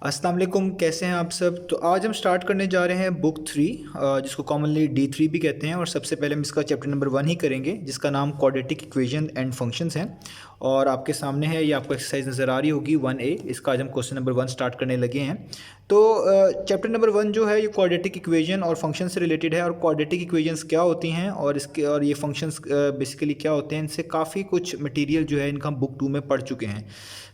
अस्सलाम वालेकुम, कैसे हैं आप सब। तो आज हम स्टार्ट करने जा रहे हैं बुक 3, जिसको कॉमनली D3 भी कहते हैं। और सबसे पहले हम इसका चैप्टर नंबर 1 ही करेंगे, जिसका नाम क्वाड्रेटिक इक्वेशन एंड फंक्शंस है। और आपके सामने है, ये आपको एक्सरसाइज नज़र आ रही होगी 1A। इसका आज हम क्वेश्चन नंबर 1 स्टार्ट करने लगे हैं। तो चैप्टर नंबर 1 जो है ये क्वाड्रेटिक इक्वेशन और फंक्शन से रिलेटेड है। और क्वाड्रेटिक इक्वेशंस क्या होती हैं और ये फंक्शंस बेसिकली क्या होते हैं, इनसे काफ़ी कुछ मटेरियल जो है इनका हम बुक 2 में पढ़ चुके हैं।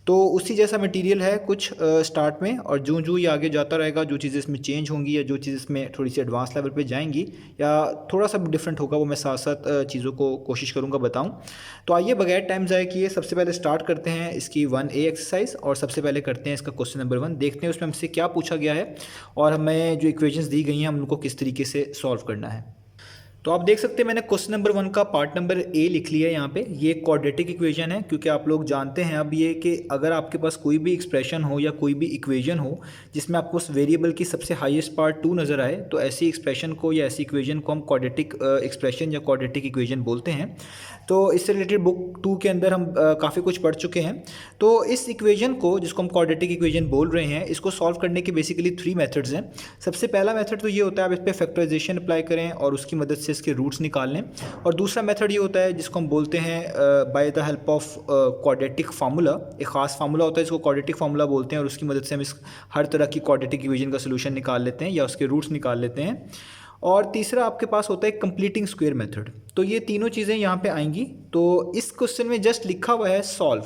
तो उसी जैसा मटेरियल है कुछ स्टार्ट में, और जो जो ये आगे जाता रहेगा, जो चीज़ें इसमें चेंज होंगी या जो चीज़ इसमें थोड़ी सी एडवांस लेवल पे जाएंगी या थोड़ा सा डिफरेंट होगा, वो मैं साथ साथ चीज़ों को कोशिश करूँगा बताऊँ। तो आइए बगैर टाइम ज़ाय किए सबसे पहले स्टार्ट करते हैं इसकी 1A एक्सरसाइज। और सबसे पहले करते हैं इसका क्वेश्चन नंबर 1, देखते हैं उसमें हमसे क्या पूछा गया है और हमें जो इक्वेशंस दी गई हैं हम उनको किस तरीके से सॉल्व करना है। तो आप देख सकते हैं मैंने क्वेश्चन नंबर 1 का पार्ट नंबर A लिख लिया है यहाँ पे। ये क्वाड्रेटिक इक्वेशन है, क्योंकि आप लोग जानते हैं अब ये कि अगर आपके पास कोई भी एक्सप्रेशन हो या कोई भी इक्वेशन हो जिसमें आपको उस वेरिएबल की सबसे हाईएस्ट पार्ट 2 नज़र आए, तो ऐसी एक्सप्रेशन को या ऐसी इक्वेशन को हम क्वाड्रेटिक एक्सप्रेशन या क्वाड्रेटिक इक्वेशन बोलते हैं। तो इससे रिलेटेड बुक 2 के अंदर हम काफ़ी कुछ पढ़ चुके हैं। तो इस इक्वेशन को, जिसको हम क्वाड्रेटिक इक्वेशन बोल रहे हैं, इसको सॉल्व करने के बेसिकली 3 मेथड्स हैं। सबसे पहला मेथड तो ये होता है आप इस पर फैक्टराइजेशन अप्लाई करें और उसकी मदद से इसके रूट्स निकाल लें। और दूसरा मेथड ये होता है जिसको हम बोलते हैं by the help of quadratic formula. एक ख़ास फार्मूला होता है जिसको क्वाड्रेटिक फार्मूला बोलते हैं, और उसकी मदद से हम इस हर तरह की क्वाड्रेटिक इक्वेशन का सोल्यूशन निकाल लेते हैं या उसके रूट्स निकाल लेते हैं। और तीसरा आपके पास होता है कंप्लीटिंग स्क्वायर मेथड। तो ये तीनों चीज़ें यहाँ पे आएंगी। तो इस क्वेश्चन में जस्ट लिखा हुआ है सॉल्व।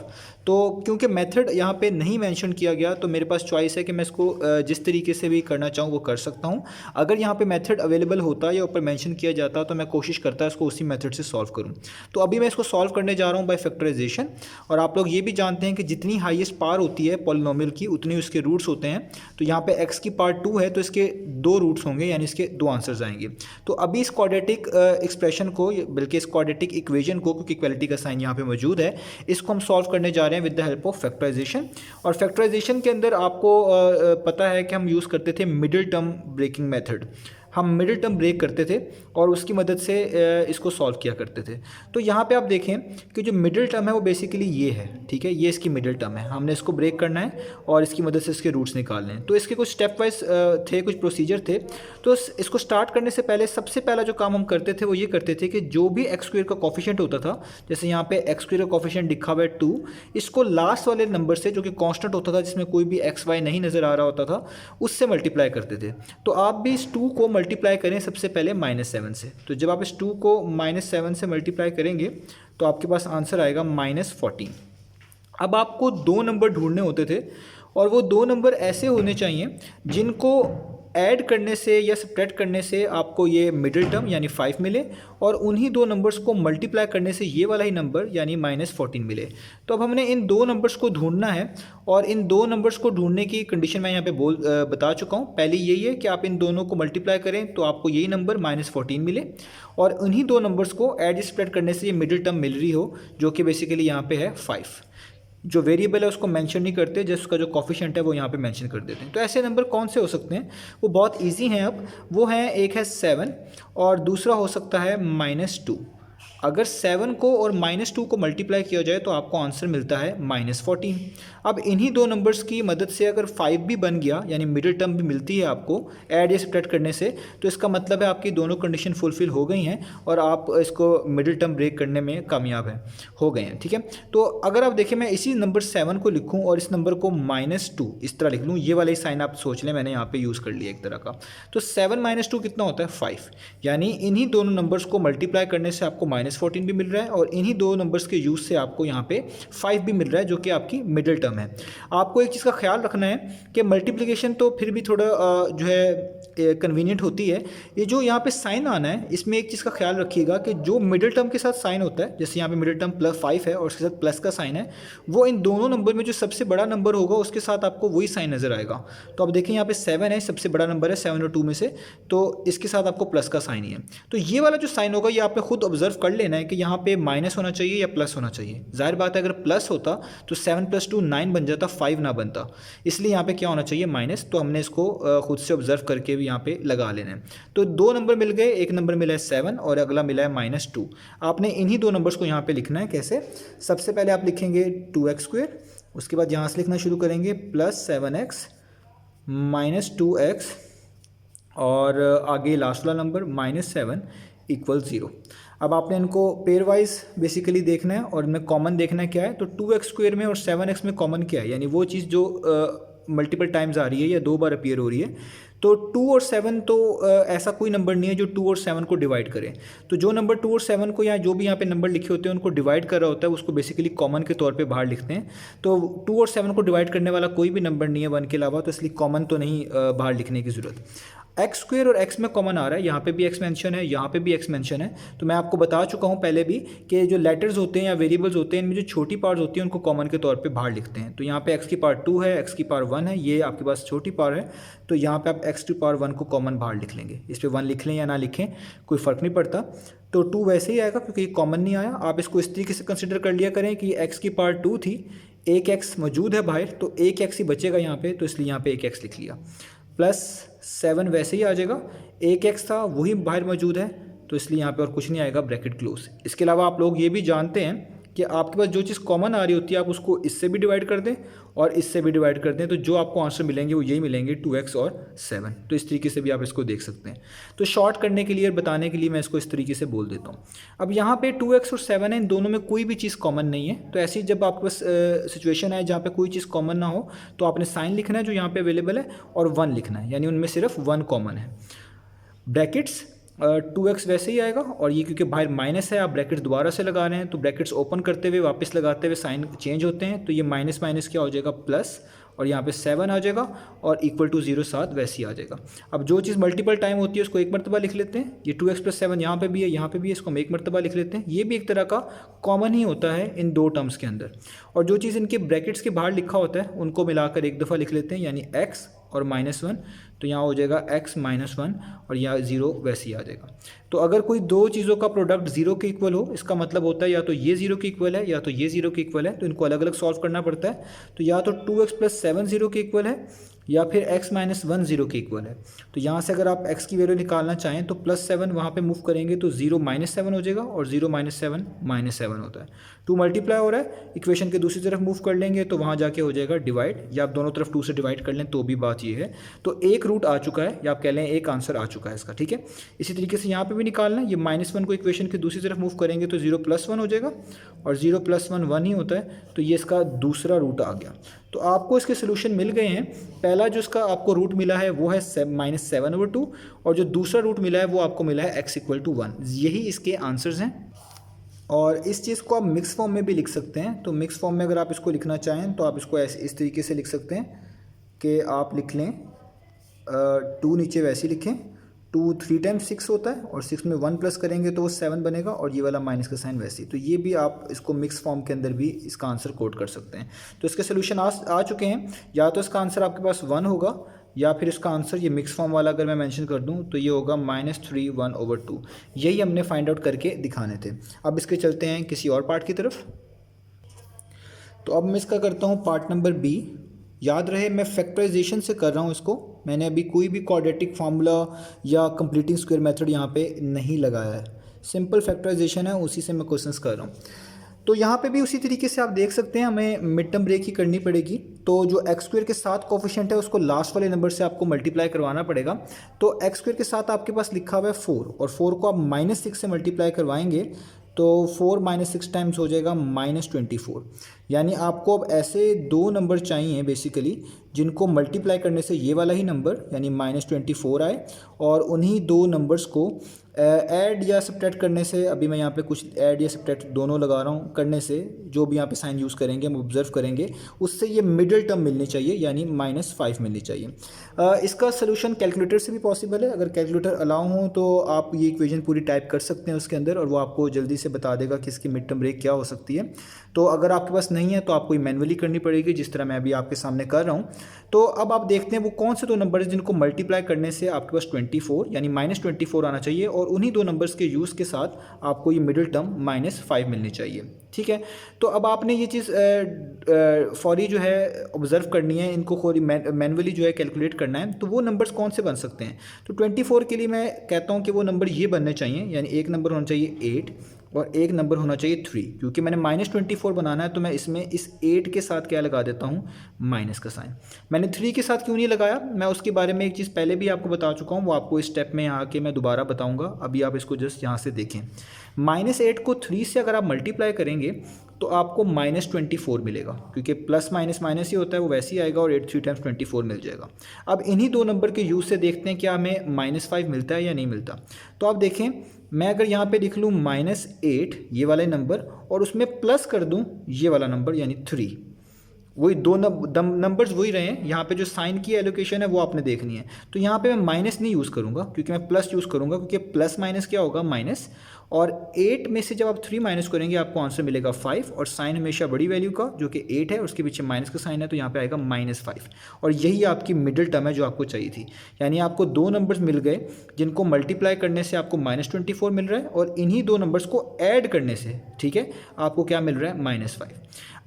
तो क्योंकि मेथड यहाँ पे नहीं मेंशन किया गया, तो मेरे पास चॉइस है कि मैं इसको जिस तरीके से भी करना चाहूँ वो कर सकता हूँ। अगर यहाँ पे मेथड अवेलेबल होता या ऊपर मेंशन किया जाता तो मैं कोशिश करता इसको उसी मेथड से सॉल्व करूँ। तो अभी मैं इसको सॉल्व करने जा रहा हूँ बाय फैक्टराइजेशन। और आप लोग ये भी जानते हैं कि जितनी हाईएस्ट पावर होती है पॉलिनोमियल की, उतनी उसके रूट्स होते हैं। तो यहाँ पे x की पावर 2 है, तो इसके 2 रूट्स होंगे, यानी इसके 2 आंसर्स आएंगे। तो अभी इस क्वाड्रेटिक एक्सप्रेशन को, बल्कि इस क्वाड्रेटिक इक्वेशन को, क्योंकि इक्वालिटी का साइन यहाँ पे मौजूद है, इसको हम सॉल्व करने जा रहे हैं with the help of factorization. और फैक्टराइजेशन के अंदर आपको पता है कि हम यूज़ करते थे मिडिल टर्म ब्रेकिंग मेथड। हम मिडिल टर्म ब्रेक करते थे और उसकी मदद से इसको सॉल्व किया करते थे। तो यहाँ पे आप देखें कि जो मिडिल टर्म है वो बेसिकली ये है, ठीक है, ये इसकी मिडिल टर्म है। हमने इसको ब्रेक करना है और इसकी मदद से इसके रूट्स निकालने हैं। तो इसके कुछ स्टेप वाइज थे, कुछ प्रोसीजर थे। तो इसको स्टार्ट करने से पहले सबसे पहला जो काम हम करते थे वो ये करते थे कि जो भी एक्स स्क्वायर का कॉफिशिएंट होता था, जैसे यहाँ पे एक्स स्क्वायर का कॉफिशिएंट लिखा हुआ है 2, इसको लास्ट वाले नंबर से, जो कि कांस्टेंट होता था, जिसमें कोई भी एक्स वाई नहीं नज़र आ रहा होता था, उससे मल्टीप्लाई करते थे। तो आप भी इस 2 को मल्टीप्लाई करें सबसे पहले -7 से। तो जब आप इस 2 को -7 से मल्टीप्लाई करेंगे तो आपके पास आंसर आएगा -14। अब आपको 2 नंबर ढूंढने होते थे, और वो 2 नंबर ऐसे होने चाहिए जिनको ऐड करने से या सब्ट्रैक्ट करने से आपको ये मिडिल टर्म यानी 5 मिले, और उन्हीं 2 नंबर्स को मल्टीप्लाई करने से ये वाला ही नंबर यानी -14 मिले। तो अब हमने इन 2 नंबर्स को ढूंढना है, और इन 2 नंबर्स को ढूंढने की कंडीशन मैं यहाँ पे बता चुका हूँ। पहली यही है कि आप इन दोनों को मल्टीप्लाई करें तो आपको यही नंबर -14 मिले, और उन्हीं 2 नंबर्स को ऐड सब्ट्रैक्ट करने से ये मिडिल टर्म मिल रही हो, जो कि बेसिकली यहाँ पे है 5। जो वेरिएबल है उसको मेंशन नहीं करते, जिसका जो कॉफिशिएंट है वो यहाँ पे मेंशन कर देते हैं। तो ऐसे नंबर कौन से हो सकते हैं, वो बहुत इजी हैं। अब वो हैं, एक है 7 और दूसरा हो सकता है -2। अगर 7 को और -2 को मल्टीप्लाई किया जाए तो आपको आंसर मिलता है -14। अब इन्हीं 2 नंबर्स की मदद से अगर 5 भी बन गया, यानी मिडिल टर्म भी मिलती है आपको ऐड या सब्ट्रैक्ट करने से, तो इसका मतलब है आपकी दोनों कंडीशन फुलफिल हो गई हैं और आप इसको मिडिल टर्म ब्रेक करने में कामयाब हो गए हैं, ठीक है। तो अगर आप देखें, मैं इसी नंबर 7 को लिखूँ और इस नंबर को -2 इस तरह लिख लूँ, ये वाला ही साइन आप सोच लें, मैंने यहाँ पर यूज़ कर लिया एक तरह का। तो 7 - 2 कितना होता है 5, यानी इन्हीं दोनों नंबर्स को मल्टीप्लाई करने से आपको -14 भी मिल रहा है, और इन्हीं 2 नंबर्स के यूज़ से आपको यहाँ पे 5 भी मिल रहा है, जो कि आपकी मिडिल टर्म है। आपको एक चीज़ का ख्याल रखना है कि मल्टीप्लिकेशन तो फिर भी थोड़ा जो है कन्वीनियंट होती है। ये जो यहाँ पे साइन आना है, इसमें एक चीज़ का ख्याल रखिएगा कि जो मिडिल टर्म के साथ साइन होता है, जैसे यहाँ पे मिडिल टर्म +5 है और उसके साथ प्लस का साइन है, वो इन दोनों नंबर में जो सबसे बड़ा नंबर होगा उसके साथ आपको वही साइन नज़र आएगा। तो अब देखें यहाँ पे 7 है, सबसे बड़ा नंबर है 7 और 2 में से, तो इसके साथ आपको प्लस का साइन ही है। तो ये वाला जो साइन होगा ये आपने खुद ऑब्जर्व कर लेना है कि यहाँ पे माइनस होना चाहिए या प्लस होना चाहिए। जाहिर बात है अगर प्लस होता तो 7 + 2 9 बन जाता, 5 ना बनता। इसलिए यहाँ पे क्या होना चाहिए माइनस। तो हमने इसको खुद से ऑब्जर्व करके भी यहाँ पे लगा लेना है। तो 2 नंबर मिल गए, एक नंबर मिला है 7 और अगला मिला है -2। आपने इन्हीं 2 नंबर्स को यहाँ पे लिखना है। कैसे? सबसे पहले आप लिखेंगे 2x², उसके बाद यहाँ से लिखना शुरू करेंगे +7x -2x और आगे लास्ट वाला नंबर -7 इक्वल 0। अब आपने इनको पेयर वाइज बेसिकली देखना है और इनमें कॉमन देखना है क्या है। तो 2x² में और 7x में कॉमन क्या है, यानी वो चीज़ जो मल्टीपल टाइम्स आ रही है या 2 बार अपीयर हो रही है। तो 2 और 7 तो ऐसा कोई नंबर नहीं है जो 2 और 7 को डिवाइड करे। तो जो नंबर 2 और 7 को या जो भी यहाँ पे नंबर लिखे होते हैं उनको डिवाइड कर रहा होता है उसको बेसिकली कॉमन के तौर पे बाहर लिखते हैं। तो 2 और 7 को डिवाइड करने वाला कोई भी नंबर नहीं है 1 के अलावा, तो इसलिए कॉमन तो नहीं बाहर लिखने की ज़रूरत। x² और x में कॉमन आ रहा है, यहाँ पे भी x मेंशन है, यहाँ पे भी x मेंशन है। तो मैं आपको बता चुका हूँ पहले भी कि जो लेटर्स होते हैं या वेरिएबल्स होते हैं इनमें जो छोटी पार्ट्स होती हैं उनको कॉमन के तौर पे बाहर लिखते हैं। तो यहाँ पे x की पावर 2 है, x की पावर 1 है, ये आपके पास छोटी पावर है। तो यहाँ पे आप x की पावर 1 को कॉमन बाहर लिख लेंगे। इस पर 1 लिख लें या ना लिखें कोई फ़र्क नहीं पड़ता। तो 2 वैसे ही आएगा क्योंकि कॉमन नहीं आया। आप इसको इस तरीके से कंसिडर कर लिया करें कि x की पावर 2 थी, एक x मौजूद है बाहर, तो एक x ही बचेगा यहाँ पे, तो इसलिए यहाँ पे एक x लिख लिया। +7 वैसे ही आ जाएगा, एक x था वही बाहर मौजूद है, तो इसलिए यहाँ पे और कुछ नहीं आएगा, ब्रैकेट क्लोज। इसके अलावा आप लोग ये भी जानते हैं कि आपके पास जो चीज़ कॉमन आ रही होती है आप उसको इससे भी डिवाइड कर दें और इससे भी डिवाइड कर दें, तो जो आपको आंसर मिलेंगे वो यही मिलेंगे, 2x और 7। तो इस तरीके से भी आप इसको देख सकते हैं। तो शॉर्ट करने के लिए और बताने के लिए मैं इसको इस तरीके से बोल देता हूँ। अब यहाँ पे 2x और 7 है, इन दोनों में कोई भी चीज़ कॉमन नहीं है। तो ऐसी जब आपके पास सिचुएशन है जहाँ पे कोई चीज़ कॉमन ना हो तो आपने साइन लिखना है जो यहाँ पे अवेलेबल है और 1 लिखना है, यानी उनमें सिर्फ 1 कॉमन है। ब्रैकेट्स 2x वैसे ही आएगा और ये क्योंकि बाहर माइनस है आप ब्रैकेट्स दोबारा से लगा रहे हैं, तो ब्रैकेट्स ओपन करते हुए वापस लगाते हुए साइन चेंज होते हैं। तो ये माइनस माइनस क्या हो जाएगा, प्लस, और यहाँ पे 7 आ जाएगा और इक्वल टू 0 7 वैसे ही आ जाएगा। अब जो चीज़ मल्टीपल टाइम होती है उसको एक मरतबा लिख लेते हैं। ये 2x + 7 यहाँ पे भी है, यहाँ पे भी है, इसको हम एक मरतबा लिख लेते हैं। ये भी एक तरह का कॉमन ही होता है इन दो टर्म्स के अंदर। और जो चीज़ इनके ब्रैकेट्स के बाहर लिखा होता है उनको मिलाकर एक दफ़ा लिख लेते हैं, यानी x और -1, तो यहाँ हो जाएगा x -1 और यहाँ 0 वैसे ही आ जाएगा। तो अगर कोई दो चीज़ों का प्रोडक्ट 0 के इक्वल हो, इसका मतलब होता है या तो ये 0 के इक्वल है या तो ये 0 के इक्वल है, तो इनको अलग अलग सॉल्व करना पड़ता है। तो या तो 2x + 7 0 के इक्वल है या फिर x - 1 0 के इक्वल है। तो यहाँ से अगर आप x की वैल्यू निकालना चाहें तो +7 वहाँ पे मूव करेंगे तो 0 - 7 हो जाएगा और 0 - 7 -7 होता है। 2 मल्टीप्लाई हो रहा है, इक्वेशन के दूसरी तरफ मूव कर लेंगे तो वहाँ जाके हो जाएगा डिवाइड, या आप दोनों तरफ 2 से डिवाइड कर लें तो भी बात ये है। तो एक रूट आ चुका है या आप कह लें एक आंसर आ चुका है इसका, ठीक है। इसी तरीके से यहाँ पे भी निकालना है, ये -1 को इक्वेशन के दूसरी तरफ मूव करेंगे तो 0 + 1 हो जाएगा और 0 + 1 1 ही होता है, तो ये इसका दूसरा रूट आ गया। तो आपको इसके सोल्यूशन मिल गए हैं। पहला जो इसका आपको रूट मिला है वो है -7/2 और जो दूसरा रूट मिला है वो आपको मिला है x = 1। यही इसके आंसर्स हैं। और इस चीज़ को आप मिक्स फॉर्म में भी लिख सकते हैं। तो मिक्स फॉर्म में अगर आप इसको लिखना चाहें तो आप इसको ऐसे इस तरीके से लिख सकते हैं कि आप लिख लें 2 नीचे वैसे ही लिखें, 2 3 टाइम्स 6 होता है और 6 में 1 प्लस करेंगे तो वो 7 बनेगा और ये वाला माइनस का साइन वैसे ही। तो ये भी आप इसको मिक्स फॉर्म के अंदर भी इसका आंसर कोड कर सकते हैं। तो इसके सोल्यूशन आ चुके हैं। या तो इसका आंसर आपके पास 1 होगा या फिर इसका आंसर ये मिक्स फॉर्म वाला अगर मैं मेंशन कर दूं तो ये होगा -3 1/2। यही हमने फाइंड आउट करके दिखाने थे। अब इसके चलते हैं किसी और पार्ट की तरफ। तो अब मैं इसका करता हूँ पार्ट नंबर बी। याद रहे मैं फैक्टराइजेशन से कर रहा हूँ इसको, मैंने अभी कोई भी क्वाड्रेटिक फार्मूला या कंप्लीटिंग स्क्वायर मेथड यहाँ पे नहीं लगाया है। सिंपल फैक्टराइजेशन है, उसी से मैं क्वेश्चंस कर रहा हूँ। तो यहाँ पे भी उसी तरीके से आप देख सकते हैं हमें मिड टर्म ब्रेक ही करनी पड़ेगी। तो जो x² के साथ कोफिशिएंट है उसको लास्ट वाले नंबर से आपको मल्टीप्लाई करवाना पड़ेगा। तो x² के साथ आपके पास लिखा हुआ है 4 और 4 को आप -6 से मल्टीप्लाई करवाएंगे तो 4 - 6 टाइम्स हो जाएगा -24। यानी आपको अब ऐसे दो नंबर चाहिए बेसिकली जिनको मल्टीप्लाई करने से ये वाला ही नंबर यानी -24 आए, और उन्हीं दो नंबर्स को ऐड या सब्ट्रैक्ट करने से, अभी मैं यहाँ पे कुछ ऐड या सब्ट्रैक्ट दोनों लगा रहा हूँ, करने से जो भी यहाँ पे साइन यूज़ करेंगे हम ऑब्जर्व करेंगे उससे ये मिडिल टर्म मिलनी चाहिए यानी -5 मिलनी चाहिए। इसका सोल्यूशन कैलकुलेटर से भी पॉसिबल है। अगर कैलकुलेटर अलाउ हो तो आप ये इक्वेशन पूरी टाइप कर सकते हैं उसके अंदर और वो आपको जल्दी से बता देगा कि इसकी मिड टर्म ब्रेक क्या हो सकती है। तो अगर आपके पास नहीं है तो आपको मैनुअली करनी पड़ेगी जिस तरह मैं अभी आपके सामने कर रहा हूँ। तो अब आप देखते हैं वो कौन से दो नंबर हैं जिनको मल्टीप्लाई करने से आपके पास 24 यानी -24 आना चाहिए, और उन्हीं दो नंबर्स के यूज़ के साथ आपको ये मिडिल टर्म -5 मिलनी चाहिए। ठीक है, तो अब आपने ये चीज़ फौरी जो है ऑब्जर्व करनी है, इनको फौरी मैनुअली जो है कैलकुलेट करना है। तो वो नंबर्स कौन से बन सकते हैं? तो 24 के लिए मैं कहता हूँ कि वो नंबर ये बनने चाहिए, यानी एक नंबर होना चाहिए 8 और एक नंबर होना चाहिए 3, क्योंकि मैंने -24 बनाना है तो मैं इसमें इस 8 के साथ क्या लगा देता हूँ, माइनस का साइन। मैंने 3 के साथ क्यों नहीं लगाया, मैं उसके बारे में एक चीज़ पहले भी आपको बता चुका हूँ, वो आपको इस स्टेप में आके मैं दोबारा बताऊँगा। अभी आप इसको जस्ट यहाँ से देखें, -8 को 3 से अगर आप मल्टीप्लाई करेंगे तो आपको -24 मिलेगा, क्योंकि प्लस माइनस माइनस ही होता है, वो वैसे ही आएगा और 8 3 टाइम्स 24 मिल जाएगा। अब इन्हीं दो नंबर के यूज़ से देखते हैं क्या हमें -5 मिलता है या नहीं मिलता। तो आप देखें, मैं अगर यहाँ पे लिख लूँ -8 ये वाले नंबर और उसमें प्लस कर दूँ ये वाला नंबर यानी 3, वही दो नंबर्स वही रहे हैं, यहाँ पे जो साइन की एलोकेशन है वो आपने देखनी है। तो यहाँ पे मैं माइनस नहीं यूज़ करूँगा, क्योंकि मैं प्लस यूज़ करूँगा, क्योंकि प्लस माइनस क्या होगा, माइनस। और 8 में से जब आप 3 माइनस करेंगे आपको आंसर मिलेगा 5, और साइन हमेशा बड़ी वैल्यू का जो कि 8 है उसके पीछे माइनस का साइन है, तो यहाँ पे आएगा -5। और यही आपकी मिडिल टर्म है जो आपको चाहिए थी, यानी आपको दो नंबर्स मिल गए जिनको मल्टीप्लाई करने से आपको -24 मिल रहा है, और इन्हीं दो नंबर्स को ऐड करने से, ठीक है, आपको क्या मिल रहा है, -5।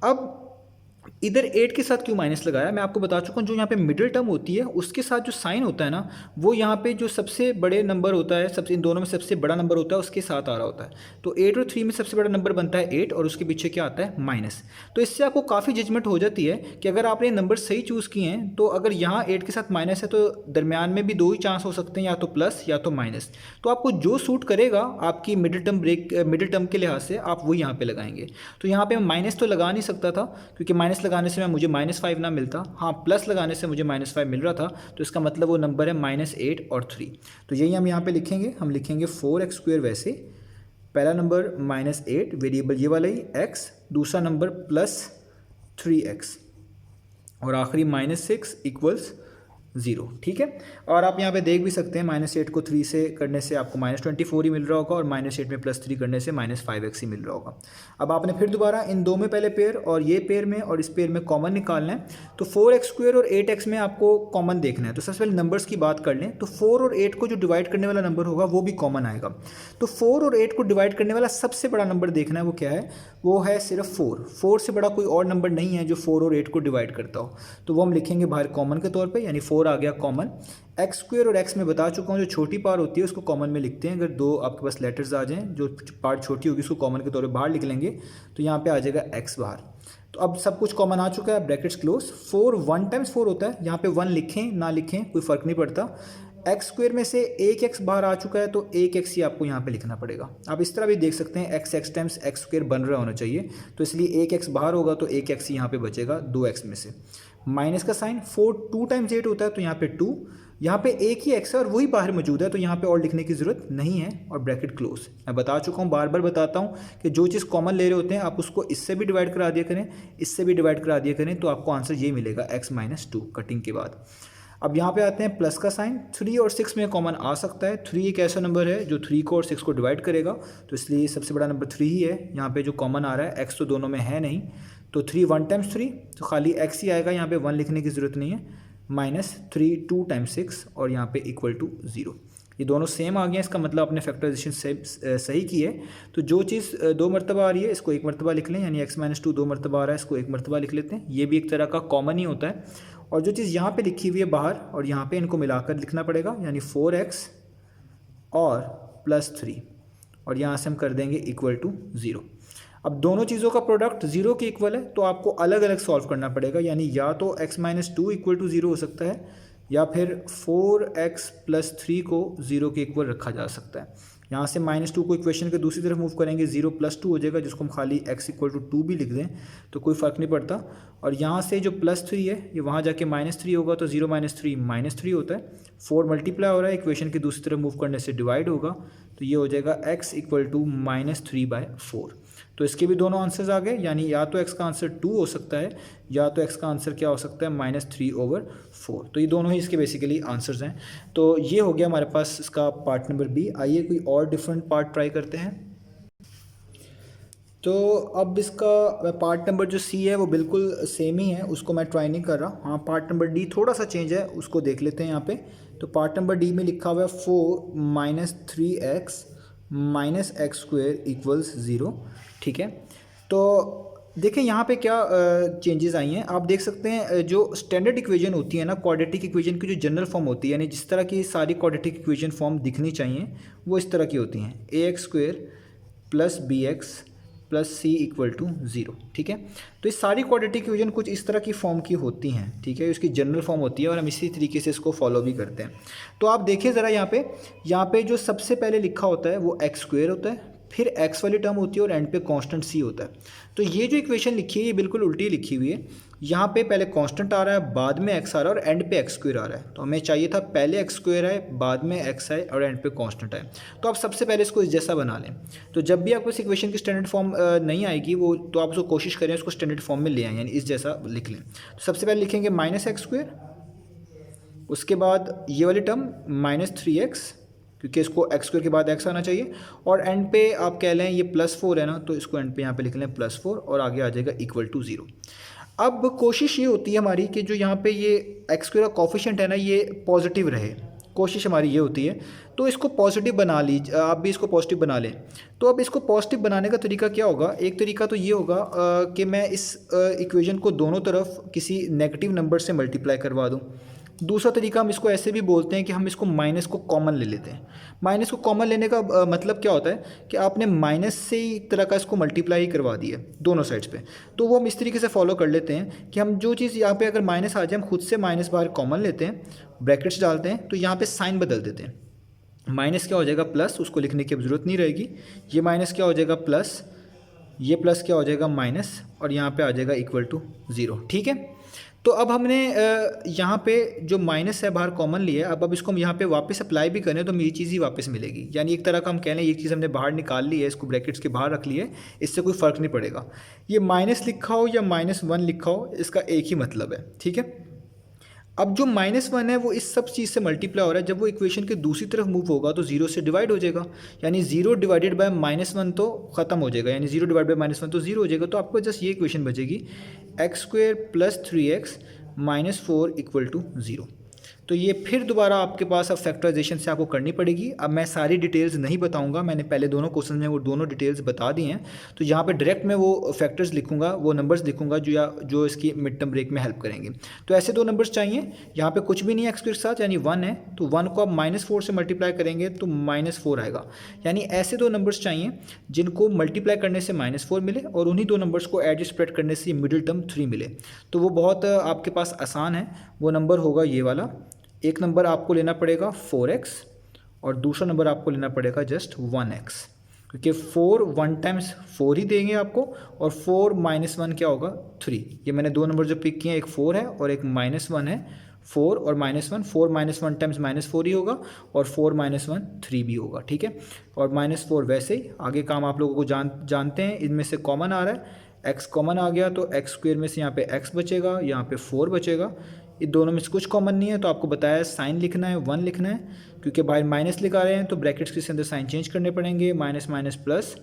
अब इधर 8 के साथ क्यों माइनस लगाया, मैं आपको बता चुका हूँ। जो यहाँ पे मिडिल टर्म होती है उसके साथ जो साइन होता है ना, वो यहाँ पे जो सबसे बड़े नंबर होता है, सबसे इन दोनों में सबसे बड़ा नंबर होता है उसके साथ आ रहा होता है। तो 8 और 3 में सबसे बड़ा नंबर बनता है 8 और उसके पीछे क्या आता है, माइनस। तो इससे आपको काफ़ी जजमेंट हो जाती है कि अगर आपने नंबर सही चूज़ किए हैं तो अगर यहाँ 8 के साथ माइनस है तो दरमियान में भी दो ही चांस हो सकते हैं, या तो प्लस या तो माइनस। तो आपको जो सूट करेगा आपकी मिडिल टर्म के लिहाज से आप वो यहाँ पे लगाएंगे। तो यहाँ पे मैं माइनस तो लगा नहीं सकता था, क्योंकि माइनस लगाने से मुझे -5 ना मिलता। हाँ, प्लस लगाने से मुझे -5 मिल रहा था, तो इसका मतलब वो नंबर है -8 और 3। तो यही हम यहाँ पे लिखेंगे, हम लिखेंगे 4x²। वैसे पहला नंबर -8 वेरिएबल ये वाला ही x, दूसरा नंबर +3x, और आखिरी -6 = 0। ठीक है, और आप यहाँ पे देख भी सकते हैं -8 को 3 से करने से आपको -24 ही मिल रहा होगा, और -8 में +3 करने से -5x ही मिल रहा होगा। अब आपने फिर दोबारा इन दो में पहले पेयर और ये पेयर में और इस पेयर में कॉमन निकालना है। तो 4x² और 8x में आपको कॉमन देखना है। तो सबसे पहले नंबर्स की बात कर लें, तो 4 और 8 को जो डिवाइड करने वाला नंबर होगा वो भी कॉमन आएगा। तो 4 और 8 को डिवाइड करने वाला सबसे बड़ा नंबर देखना है, वो क्या है, वो है सिर्फ 4। 4 से बड़ा कोई और नंबर नहीं है जो 4 और 8 को डिवाइड करता हो, तो वो हम लिखेंगे बाहर कॉमन के तौर पे, यानी 4 आ गया कॉमन। x² और x में बता चुका हूँ, जो छोटी पार होती है उसको कॉमन में लिखते हैं। अगर दो आपके पास लेटर्स आ जाएं, जो पार्ट छोटी होगी उसको कॉमन के तौर पे बाहर लिख लेंगे, तो यहाँ पे आ जाएगा x बाहर। तो अब सब कुछ कॉमन आ चुका है, ब्रैकेट्स क्लोज। 4 1 टाइम्स 4 होता है, यहाँ पे 1 लिखें ना लिखें कोई फ़र्क नहीं पड़ता। x² में से एक x बाहर आ चुका है, तो एक x ही आपको यहाँ पे लिखना पड़ेगा। आप इस तरह भी देख सकते हैं, x टाइम्स x² बन रहा होना चाहिए, तो इसलिए एक x बाहर होगा तो एक x ही यहाँ पे बचेगा 2x में से। माइनस का साइन, 4 2 टाइम्स 8 होता है, तो यहाँ पे 2, यहाँ पे एक ही x है और वही बाहर मौजूद है, तो यहाँ पे और लिखने की ज़रूरत नहीं है, और ब्रैकेट क्लोज। मैं बता चुका हूँ, बार बार बताता हूँ कि जो चीज़ कॉमन ले रहे होते हैं आप उसको इससे भी डिवाइड करा दिया करें, इससे भी डिवाइड करा दिया करें, तो आपको आंसर ये मिलेगा x - 2 कटिंग के बाद। अब यहाँ पे आते हैं प्लस का साइन। 3 और 6 में कॉमन आ सकता है। 3 एक ऐसा नंबर है जो 3 को और 6 को डिवाइड करेगा, तो इसलिए सबसे बड़ा नंबर 3 ही है। यहाँ पे जो कॉमन आ रहा है, x तो दोनों में है नहीं, तो 3 1 टाइम्स 3, तो खाली x ही आएगा, यहाँ पे 1 लिखने की ज़रूरत नहीं है। -3 2 टाइम्स 6, और यहाँ पे = 0। ये दोनों सेम आ गए, इसका मतलब आपने फैक्टराइजेशन सही की है। तो जो चीज़ 2 मरतबा आ रही है इसको 1 मरतबा लिख लें, यानी x - 2 2 मरतबा आ रहा है, इसको 1 मरतबा लिख लेते हैं। ये भी एक तरह का कॉमन ही होता है। और जो चीज़ यहाँ पे लिखी हुई है बाहर और यहाँ पे, इनको मिलाकर लिखना पड़ेगा, यानी 4x और +3, और यहाँ से हम कर देंगे = 0। अब दोनों चीज़ों का प्रोडक्ट 0 के इक्वल है, तो आपको अलग अलग सॉल्व करना पड़ेगा, यानी या तो x - 2 = 0 हो सकता है, या फिर 4x + 3 को 0 के इक्वल रखा जा सकता है। यहाँ से -2 को इक्वेशन के दूसरी तरफ मूव करेंगे, 0 + 2 हो जाएगा, जिसको हम खाली x = 2 भी लिख दें तो कोई फ़र्क नहीं पड़ता। और यहाँ से जो +3 है ये वहाँ जाके -3 होगा, तो 0 - 3 -3 होता है। 4 मल्टीप्लाई हो रहा है, इक्वेशन की दूसरी तरफ मूव करने से डिवाइड होगा, तो ये हो जाएगा x = -3/4। तो इसके भी दोनों आंसर्स आ गए, यानी या तो x का आंसर 2 हो सकता है, या तो x का आंसर क्या हो सकता है, -3/4। तो ये दोनों ही इसके बेसिकली आंसर्स हैं। तो ये हो गया हमारे पास इसका पार्ट नंबर बी। आइए कोई और डिफरेंट पार्ट ट्राई करते हैं। तो अब इसका पार्ट नंबर जो सी है वो बिल्कुल सेम ही है, उसको मैं ट्राई नहीं कर रहा। हाँ, पार्ट नंबर डी थोड़ा सा चेंज है, उसको देख लेते हैं यहाँ पे। तो पार्ट नंबर डी में लिखा हुआ है 4 - 3x - x² = 0। ठीक है, तो देखिए यहाँ पे क्या चेंजेस आई हैं। आप देख सकते हैं जो स्टैंडर्ड इक्वेशन होती है ना, क्वाड्रेटिक इक्वेशन की जो जनरल फॉर्म होती है, यानी जिस तरह की सारी क्वाड्रेटिक इक्वेशन फॉर्म दिखनी चाहिए वो इस तरह की होती हैं। ax² plus B X plus C equal to 0। ठीक है, तो ये सारी क्वाड्रेटिक इक्वेशन कुछ इस तरह की फॉर्म की होती हैं। ठीक है, इसकी जनरल फॉर्म होती है और हम इसी तरीके से इसको फॉलो भी करते हैं। तो आप देखिए ज़रा यहाँ पे जो सबसे पहले लिखा होता है वो एक्स स्क्वेयर होता है, फिर एक्स वाली टर्म होती है और एंड पे कांस्टेंट सी होता है। तो ये जो इक्वेशन लिखी है ये बिल्कुल उल्टी लिखी हुई है। यहाँ पे पहले कांस्टेंट आ रहा है, बाद में एक्स आ रहा है और एंड पे एक्स स्क्वेयर आ रहा है। तो हमें चाहिए था पहले एक्स स्क्वेयर आए, बाद में एक्स आए और एंड पे कांस्टेंट आए। तो आप सबसे पहले इसको इस जैसा बना लें। तो जब भी आपको इस इक्वेशन की स्टैंडर्ड फॉर्म नहीं आएगी वो, तो आप उसको कोशिश करें उसको स्टैंडर्ड फॉर्म में ले आएँ, यानी इस जैसा लिख लें। तो सबसे पहले लिखेंगे माइनस एक्स स्क्वेयर, उसके बाद ये वाली टर्म माइनस 3x, क्योंकि इसको एक्स स्क्वायर के बाद एक्स आना चाहिए, और एंड पे आप कह लें ये +4 है ना, तो इसको एंड पे यहाँ पे लिख लें +4 और आगे आ जाएगा इक्वल टू 0। अब कोशिश ये होती है हमारी कि जो यहाँ पे ये एक्स स्क्वायर का कॉफिशिएंट है ना ये पॉजिटिव रहे, कोशिश हमारी ये होती है। तो इसको पॉजिटिव बना लीजिए, आप भी इसको पॉजिटिव बना लें। तो अब इसको पॉजिटिव बनाने का तरीका क्या होगा? एक तरीका तो ये होगा कि मैं इस इक्वेशन को दोनों तरफ किसी नेगेटिव नंबर से मल्टीप्लाई करवा दूँ। दूसरा तरीका हम इसको ऐसे भी बोलते हैं कि हम इसको माइनस को कॉमन ले लेते हैं। माइनस को कॉमन लेने का मतलब क्या होता है कि आपने माइनस से ही एक तरह का इसको मल्टीप्लाई करवा दिया दोनों साइड्स पे। तो वो हम इस तरीके से फॉलो कर लेते हैं कि हम जो चीज़ यहाँ पे अगर माइनस आ जाए हम खुद से माइनस बाहर कॉमन लेते हैं, ब्रैकेट्स डालते हैं, तो यहाँ पे साइन बदल देते हैं। माइनस क्या हो जाएगा प्लस, उसको लिखने की अब ज़रूरत नहीं रहेगी। ये माइनस क्या हो जाएगा प्लस, ये प्लस क्या हो जाएगा माइनस, और यहाँ पे आ जाएगा इक्वल टू 0। ठीक है, तो अब हमने यहाँ पे जो माइनस है बाहर कॉमन लिया है। अब इसको हम यहाँ पे वापस अप्लाई भी करें तो ये चीज़ ही वापस मिलेगी। यानी एक तरह का हम कह लें ये चीज़ हमने बाहर निकाल ली है, इसको ब्रैकेट्स के बाहर रख लिए है, इससे कोई फ़र्क नहीं पड़ेगा। ये माइनस लिखा हो या -1 लिखा हो, इसका एक ही मतलब है। ठीक है, अब जो -1 है वो इस सब चीज़ से मल्टीप्लाई हो रहा है। जब वो इक्वेशन के दूसरी तरफ मूव होगा तो 0 से डिवाइड हो जाएगा, यानी 0 डिवाइडेड बाय -1 तो ख़त्म हो जाएगा, यानी 0 डिवाइड बाय -1 तो 0 हो जाएगा। तो आपको जस्ट ये इक्वेशन बचेगी X square plus 3x -4 equal to 0। तो ये फिर दोबारा आपके पास अब फैक्टराइजेशन से आपको करनी पड़ेगी। अब मैं सारी डिटेल्स नहीं बताऊंगा, मैंने पहले दोनों क्वेश्चन में वो दोनों डिटेल्स बता दी हैं। तो यहाँ पे डायरेक्ट मैं वो फैक्टर्स लिखूंगा, वो नंबर्स लिखूंगा जो इसकी मिड टर्म ब्रेक में हेल्प करेंगे। तो ऐसे दो नंबर्स चाहिए, यहाँ पे कुछ भी नहीं है एक्स के साथ, यानी 1 है। तो 1 को आप -4 से मल्टीप्लाई करेंगे तो -4 आएगा। यानी ऐसे दो नंबर्स चाहिए जिनको मल्टीप्लाई करने से -4 मिले और उन्हीं दो नंबर्स को एड स्प्रेड करने से मिडिल टर्म 3 मिले। तो वो बहुत आपके पास आसान है। वो नंबर होगा ये वाला। एक नंबर आपको लेना पड़ेगा 4x और दूसरा नंबर आपको लेना पड़ेगा जस्ट 1x, क्योंकि 4 1 टाइम्स 4 ही देंगे आपको, और 4 -1 क्या होगा 3। ये मैंने दो नंबर जो पिक किए हैं, एक 4 है और एक -1 है। 4 और -1, 4 -1 टाइम्स -4 ही होगा और 4 -1 3 भी होगा। ठीक है, और -4 वैसे ही आगे काम आप लोगों को जानते हैं। इनमें से कॉमन आ रहा है, x कॉमन आ गया तो x स्क्वेयर में से यहाँ पे x बचेगा, यहाँ पे 4 बचेगा। ये दोनों में से कुछ कॉमन नहीं है तो आपको बताया साइन लिखना है, 1 लिखना है, क्योंकि बाहर माइनस लिखा रहे हैं तो ब्रैकेट्स के अंदर साइन चेंज करने पड़ेंगे। माइनस माइनस प्लस,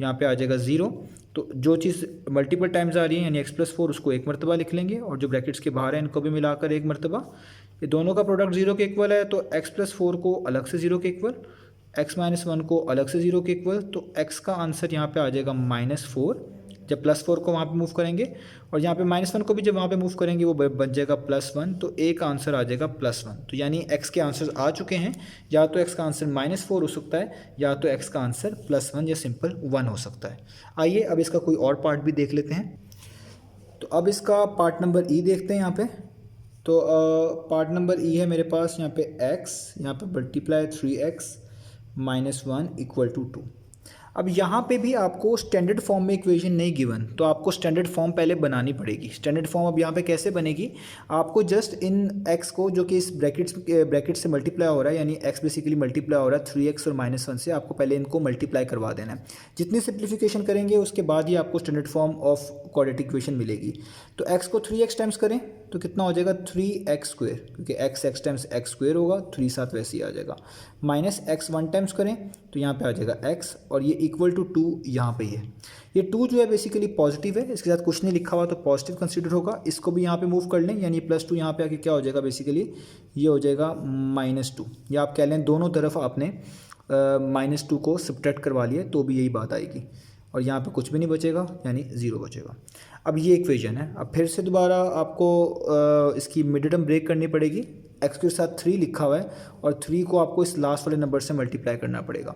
यहाँ पे आ जाएगा 0। तो जो चीज़ मल्टीपल टाइम्स आ रही है यानी x+4 उसको एक मरतबा लिख लेंगे, और जो ब्रैकेट्स के बाहर है इनको भी मिलाकर एक मरतबा। ये दोनों का प्रोडक्ट 0 के इक्वल है तो x+4 को अलग से 0 के इक्वल, x-1 को अलग से 0 के इक्वल। तो x का आंसर यहाँ पे आ जाएगा -4 जब +4 को वहाँ पे मूव करेंगे, और यहाँ पे -1 को भी जब वहाँ पे मूव करेंगे वो बन जाएगा +1। तो a का आंसर आ जाएगा +1। तो यानी x के आंसर आ चुके हैं, या तो x का आंसर -4 हो सकता है या तो x का आंसर +1 या सिंपल 1 हो सकता है। आइए अब इसका कोई और पार्ट भी देख लेते हैं। तो अब इसका पार्ट नंबर ई देखते हैं यहाँ पे। तो पार्ट नंबर ई है मेरे पास यहाँ पे x, यहाँ पे मल्टीप्लाई 3x -1 इक्वल टू 2। अब यहाँ पे भी आपको स्टैंडर्ड फॉर्म में इक्वेशन नहीं गिवन, तो आपको स्टैंडर्ड फॉर्म पहले बनानी पड़ेगी। स्टैंडर्ड फॉर्म अब यहाँ पे कैसे बनेगी? आपको जस्ट इन x को जो कि इस ब्रैकेट से मल्टीप्लाई हो रहा है, यानी x बेसिकली मल्टीप्लाई हो रहा है 3x और -1 से, आपको पहले इनको मल्टीप्लाई करवा देना है। जितनी सिंप्लीफिकेशन करेंगे उसके बाद ही आपको standard form of quadratic equation मिलेगी। तो x को 3x टाइम्स करें तो कितना हो जाएगा 3x स्क्वेयर, क्योंकि x टाइम्स x स्क्वेयर होगा, 3 साथ वैसे ही आ जाएगा। माइनस x 1 टाइम्स करें तो यहाँ पे आ जाएगा x, और ये इक्वल टू 2 यहाँ पे है। ये 2 जो है बेसिकली पॉजिटिव है, इसके साथ कुछ नहीं लिखा हुआ तो पॉजिटिव कंसीडर होगा। इसको भी यहाँ पे मूव कर लें, यानी +2 यहाँ पे आके क्या हो जाएगा बेसिकली ये हो जाएगा -2, या आप कह लें दोनों तरफ आपने -2 को सब्ट्रैक्ट करवा लिया तो भी यही बात आएगी। और यहाँ पे कुछ भी नहीं बचेगा यानी 0 बचेगा। अब ये इक्वेशन है। अब फिर से दोबारा आपको इसकी मिड टर्म ब्रेक करनी पड़ेगी। x के साथ 3 लिखा हुआ है और 3 को आपको इस लास्ट वाले नंबर से मल्टीप्लाई करना पड़ेगा।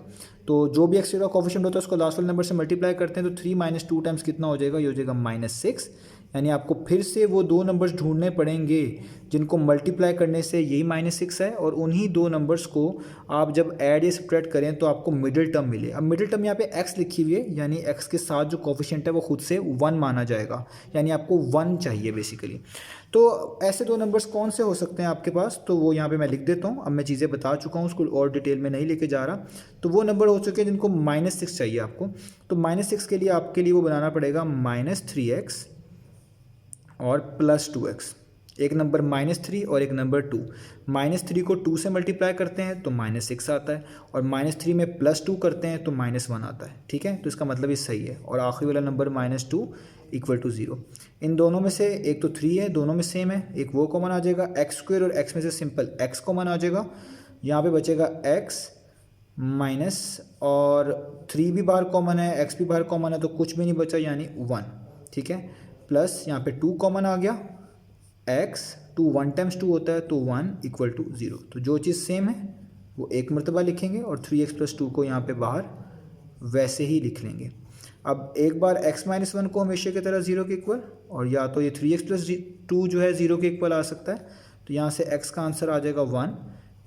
तो जो भी x का कोफिशिएंट होता है उसको लास्ट वाले नंबर से मल्टीप्लाई करते हैं तो 3 माइनस 2 टाइम्स कितना हो जाएगा, ये हो जाएगा -6। यानी आपको फिर से वो दो नंबर्स ढूंढने पड़ेंगे जिनको मल्टीप्लाई करने से यही -6 है, और उन्हीं दो नंबर्स को आप जब ऐड या सब्ट्रैक्ट करें तो आपको मिडिल टर्म मिले। अब मिडिल टर्म यहाँ पे x लिखी हुई है, यानी x के साथ जो कोफिशिएंट है वो खुद से 1 माना जाएगा, यानी आपको 1 चाहिए बेसिकली। तो ऐसे दो नंबर्स कौन से हो सकते हैं आपके पास, तो वो यहाँ पे मैं लिख देता हूँ। अब मैं चीज़ें बता चुका हूँ, उसको और डिटेल में नहीं लेके जा रहा। तो वो नंबर हो चुके हैं जिनको -6 चाहिए आपको। तो -6 के लिए आपके लिए वो बनाना पड़ेगा -3x और +2x। एक नंबर -3 और एक नंबर 2। -3 को 2 से मल्टीप्लाई करते हैं तो -6 आता है, और -3 में +2 करते हैं तो -1 आता है। ठीक है, तो इसका मतलब ये सही है। और आखिरी वाला नंबर -2 = 0। इन दोनों में से एक तो 3 है, दोनों में सेम है, एक वो कॉमन आ जाएगा। x² और x में से सिंपल x कॉमन आ जाएगा। यहाँ पे बचेगा x माइनस, और 3 भी बाहर कॉमन है, x भी बाहर कॉमन है, तो कुछ भी नहीं बचा यानी 1। ठीक है, प्लस यहाँ पे 2 कॉमन आ गया, x 2 1 टाइम्स 2 होता है तो 1 = 0। तो जो चीज़ सेम है वो एक मरतबा लिखेंगे और 3x + 2 को यहाँ पे बाहर वैसे ही लिख लेंगे। अब एक बार x - 1 को हमेशा की तरह 0 के इक्वल, और या तो ये 3x + 2 जो है 0 के इक्वल आ सकता है। तो यहाँ से x का आंसर आ जाएगा 1।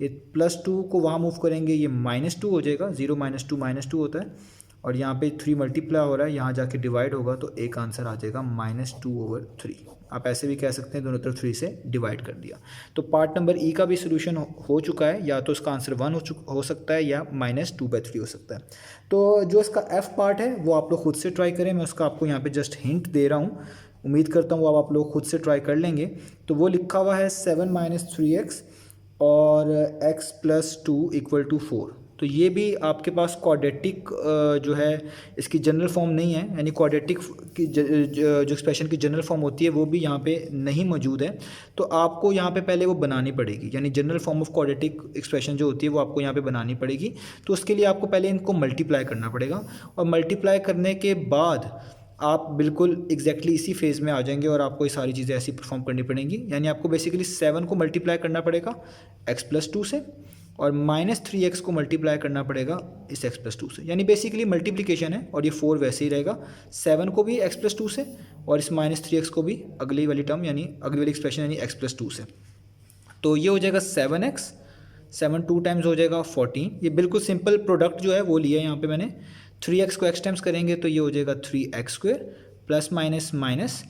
ये +2 को वहाँ मूव करेंगे, ये -2 हो जाएगा। 0 - 2 -2 होता है, और यहाँ पे 3 मल्टीप्लाई हो रहा है, यहाँ जाके डिवाइड होगा तो एक आंसर आ जाएगा -2/3। आप ऐसे भी कह सकते हैं, दोनों तरफ 3 से डिवाइड कर दिया। तो पार्ट नंबर ई का भी सोल्यूशन हो चुका है। या तो इसका आंसर 1 हो सकता है या -2/3 हो सकता है। तो जो इसका एफ पार्ट है वो आप लोग खुद से ट्राई करें, मैं उसका आपको यहाँ पे जस्ट हिंट दे रहा हूँ। उम्मीद करता हूँ आप लोग खुद से ट्राई कर लेंगे। तो वो लिखा हुआ है 7 - 3x और x + 2 = 4। तो ये भी आपके पास क्वाड्रेटिक जो है इसकी जनरल फॉर्म नहीं है, यानी क्वाड्रेटिक की जो एक्सप्रेशन की जनरल फॉर्म होती है वो भी यहाँ पे नहीं मौजूद है। तो आपको यहाँ पे पहले वो बनानी पड़ेगी, यानी general form of quadratic expression जो होती है वो आपको यहाँ पे बनानी पड़ेगी। तो उसके लिए आपको पहले इनको मल्टीप्लाई करना पड़ेगा, और मल्टीप्लाई करने के बाद आप बिल्कुल एग्जैक्टली इसी फेज़ में आ जाएंगे और आपको ये सारी चीज़ें ऐसी परफॉर्म करनी पड़ेंगी। यानी आपको बेसिकली 7 को मल्टीप्लाई करना पड़ेगा x + 2 से, और -3x को मल्टीप्लाई करना पड़ेगा इस x + 2 से। यानी बेसिकली मल्टीप्लिकेशन है, और ये 4 वैसे ही रहेगा। 7 को भी x + 2 से, और इस -3x को भी अगली वाली टर्म यानी अगली वाली एक्सप्रेशन यानी x + 2 से। तो ये हो जाएगा 7x, 7 2 टाइम्स हो जाएगा 14। ये बिल्कुल सिंपल प्रोडक्ट जो है वो लिया है यहाँ पे मैंने। 3x को x टाइम्स करेंगे तो ये हो जाएगा 3x² प्लस माइनस माइनस,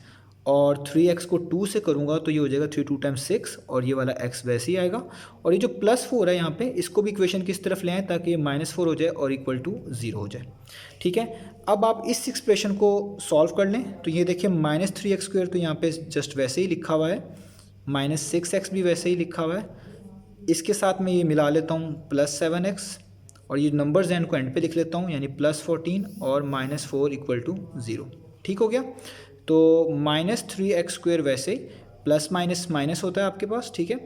और 3x को 2 से करूँगा तो ये हो जाएगा 3 2 टाइम्स 6, और ये वाला x वैसे ही आएगा। और ये जो +4 है यहाँ पे, इसको भी इक्वेशन किस तरफ ले आएँ ताकि ये -4 हो जाए और =0 हो जाए। ठीक है, अब आप इस एक्सप्रेशन को सॉल्व कर लें। तो ये देखिए -3x² तो यहाँ पे जस्ट वैसे ही लिखा हुआ है, -6x भी वैसे ही लिखा हुआ है। इसके साथ मैं ये मिला लेता हूँ +7x, और ये नंबर्स हैं इनको एंड पे लिख लेता हूँ, यानी +14 और -4 = 0। ठीक हो गया। तो -3x² वैसे ही प्लस माइनस माइनस होता है आपके पास। ठीक है,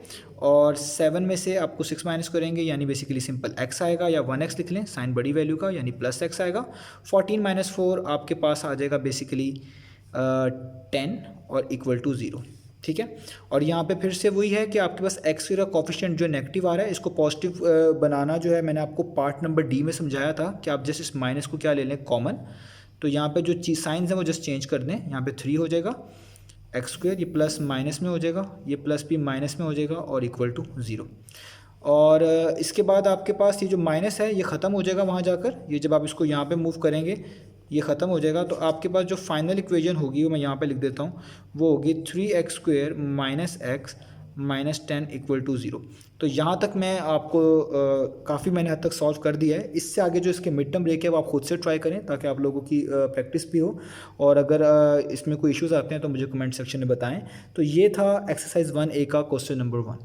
और 7 में से आपको 6 माइनस करेंगे, यानी बेसिकली सिंपल x आएगा, या 1x लिख लें साइन बड़ी वैल्यू का, यानी +x आएगा। 14 - 4 आपके पास आ जाएगा बेसिकली 10 और =0। ठीक है, और यहाँ पे फिर से वही है कि आपके पास x का कोफिशिएंट जो नेगेटिव आ रहा है, इसको पॉजिटिव बनाना जो है मैंने आपको पार्ट नंबर डी में समझाया था कि आप जस्ट इस माइनस को क्या ले लें कॉमन। तो यहाँ पे जो चीज़ साइंस हैं वो जस्ट चेंज कर दें। यहाँ पे 3 हो जाएगा x², ये प्लस माइनस में हो जाएगा, ये प्लस भी माइनस में हो जाएगा और =0। और इसके बाद आपके पास ये जो माइनस है ये ख़त्म हो जाएगा वहाँ जाकर। ये जब आप इसको यहाँ पे मूव करेंगे ये ख़त्म हो जाएगा। तो आपके पास जो फाइनल इक्वेशन होगी वो मैं यहाँ पे लिख देता हूँ, वो होगी 3x² - x - 10 =0। तो यहाँ तक मैं आपको काफ़ी मैंने हद तक सॉल्व कर दिया है। इससे आगे जो इसके मिड टर्म ब्रेक है वो आप खुद से ट्राई करें ताकि आप लोगों की प्रैक्टिस भी हो, और अगर इसमें कोई इश्यूज़ आते हैं तो मुझे कमेंट सेक्शन में बताएं। तो ये था एक्सरसाइज 1A का क्वेश्चन नंबर 1।